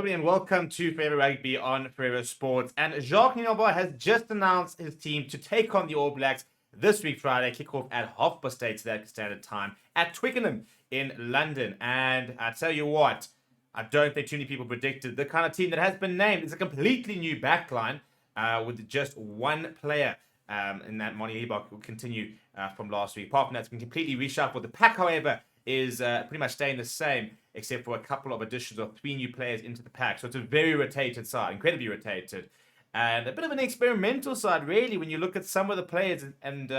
Rugby and welcome to Forever Rugby on Forever Sports. And Jacques Nienaber has just announced his team to take on the All Blacks this week, Friday, kickoff at 8:30 South African Standard Time at Twickenham in London. And I tell you what, I don't think too many people predicted the kind of team that has been named. It's a completely new backline with just one player in that MOODIE will continue from last week. Apart from that, it's been completely reshuffled. The pack, however, is pretty much staying the same, except for a couple of additions of 3 new players into the pack. So it's a very rotated side, incredibly rotated. And a bit of an experimental side, really, when you look at some of the players and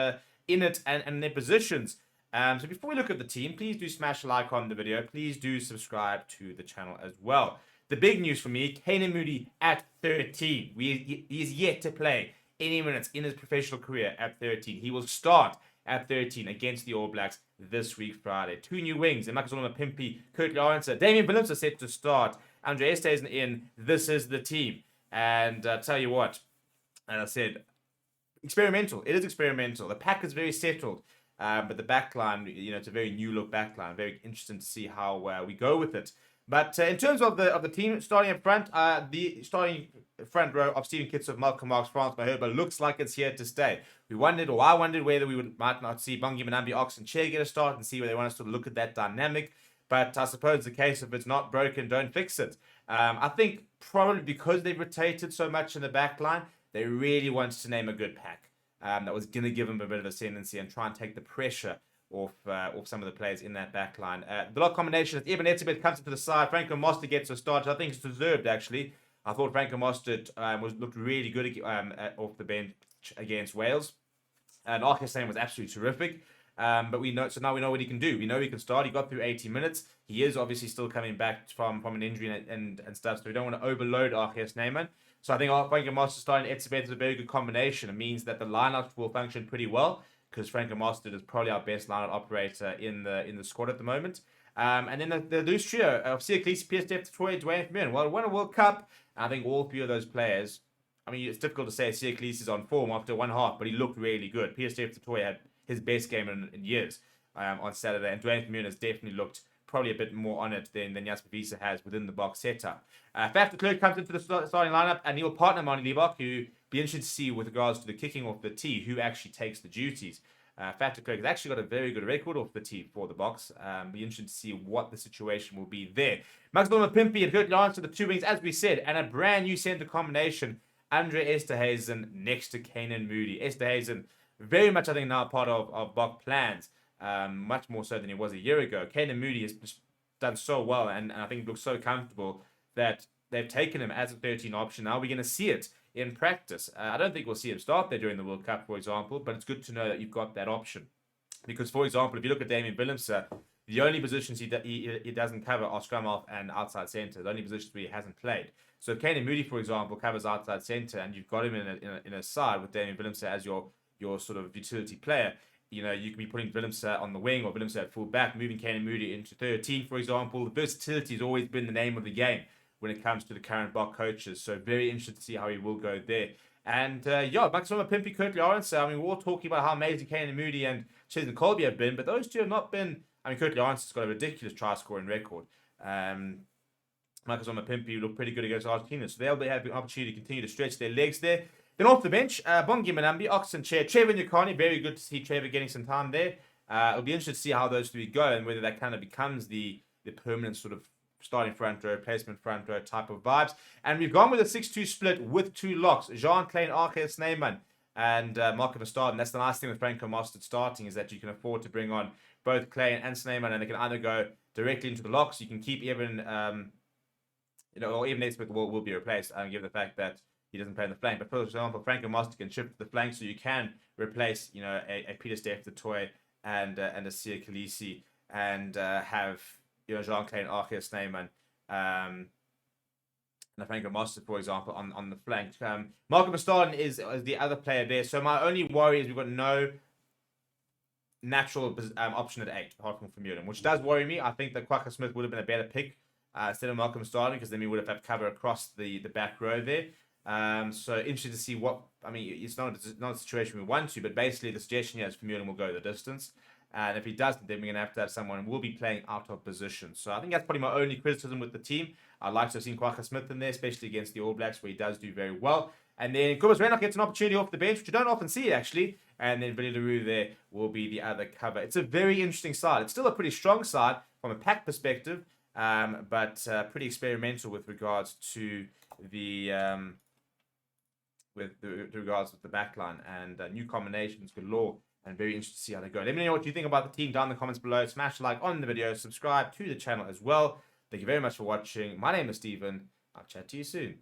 in it and their positions. So before we look at the team, please do smash a like on the video. Please do subscribe to the channel as well. The big news for me, MOODIE at 13. He is yet to play any minutes in his professional career at 13. He will start at 13 against the All Blacks this week, Friday. 2 new wings, MOODIE, Kurt Lawrence, Damian Willemse are set to start. Andre Esterhuizen in. This is the team. And tell you what, as I said, experimental. It is experimental. The pack is very settled. But the backline, it's a very new look backline. Very interesting to see how we go with it. But in terms of the team starting up front, the starting front row of Stephen Kitshoff, Malcolm Marx, Frans Maherba looks like it's here to stay. I wondered whether we might not see Bongi Mbonambi, Ox and Chair get a start and see where they want us to look at that dynamic. But I suppose the case, if it's not broken, don't fix it. I think probably because they've rotated so much in the backline, they really wanted to name a good pack. That was going to give them a bit of ascendancy and try and take the pressure off some of the players in that backline. The lock combination is Eben Etzebeth comes into the side. Franco Mostert gets a start. I think it's deserved, actually. I thought Franco Mostert looked really good off the bench against Wales. And Arke was absolutely terrific. But so now we know what he can do. We know he can start. He got through 80 minutes. He is obviously still coming back from an injury and stuff, so we don't want to overload Arke Snyman. So I think Franco Mostert starting Etzebeth is a very good combination. It means that the lineup will function pretty well, because Franco Mostert is probably our best lineup operator in the squad at the moment. And then the loose trio of Siaklis, PSF, Troy, Dwayne Vermeulen. Well, won a World Cup. I think all 3 of those players, it's difficult to say Siaklis is on form after one half, but he looked really good. PSF, Troy had his best game in years on Saturday, and Dwayne Vermeulen has definitely looked probably a bit more on it than Jasper Wiese has within the box setup. Faf de Klerk comes into the starting lineup, and he'll partner MOODIE, who be interested to see with regards to the kicking off the tee, who actually takes the duties. Faf de Klerk has actually got a very good record off the tee for the box. Be interested to see what the situation will be there. Max Pimpy and Kurt Lawrence are the 2 wings, as we said, and a brand new centre combination. Andre Esterhuizen next to MOODIE. Esterhuizen very much, I think, now part of Bok plans. Much more so than he was a year ago. MOODIE has just done so well, and I think looks so comfortable that they've taken him as a 13 option. Now we're going to see it in practice. I don't think we'll see him start there during the World Cup, for example, but it's good to know that you've got that option. Because, for example, if you look at Damian Willemse, the only positions he doesn't cover are scrum half and outside centre. The only positions where he hasn't played. So if MOODIE, for example, covers outside centre, and you've got him in a side with Damian Willemse as your sort of utility player, you can be putting Willemse on the wing or Willemse at full back, moving MOODIE into 13, for example. The versatility has always been the name of the game when it comes to the current Bok coaches. So very interested to see how he will go there. And Maxima Pimpy, Kurt Lawrence, we're all talking about how amazing MOODIE and Cheslin Colby have been, but those two have not been. Kurt Lawrence has got a ridiculous try scoring record. Maxima Pimpy looked pretty good against Argentina, so they'll have the opportunity to continue to stretch their legs there. Then off the bench, Bongi Mbonambi, Ox and Chair, Trevor Nyakani. Very good to see Trevor getting some time there. It'll be interesting to see how those 3 go and whether that kind of becomes the permanent sort of starting front row, placement front row type of vibes. And we've gone with a 6-2 split with 2 locks. Jean Klein, Arke Snyman, and Marco Verstappen. That's the nice thing with Franco Mostert starting, is that you can afford to bring on both Klein and Snyman, and they can either go directly into the locks. You can keep Eben, or Eben Etzebeth will be replaced, given the fact that he doesn't play in the flank. But for example, Franco Mostert can shift to the flank, so you can replace, a Peter Steph, the Toy, and a Sia Khaleesi, and have Jean-Claude Arke Snyman, and Franco Mostert, for example, on the flank. Marco Verstappen is the other player there. So my only worry is we've got no natural option at 8, apart from Vermeulen, which does worry me. I think that Kwagga Smith would have been a better pick instead of Malcolm Starling, because then we would have had cover across the back row there. So interested to see what, it's not a situation we want to, but basically the suggestion here is Vermeulen will go the distance. And if he doesn't, then we're going to have someone who will be playing out of position. So I think that's probably my only criticism with the team. I'd like to have seen Kwagga Smith in there, especially against the All Blacks, where he does do very well. And then Kobus Reinach gets an opportunity off the bench, which you don't often see, actually. And then Billy LaRue there will be the other cover. It's a very interesting side. It's still a pretty strong side from a pack perspective, but pretty experimental with regards to the regards with the backline and new combinations galore. And very interested to see how they go. Let me know what you think about the team down in the comments below. Smash a like on the video. Subscribe to the channel as well. Thank you very much for watching. My name is Steven. I'll chat to you soon.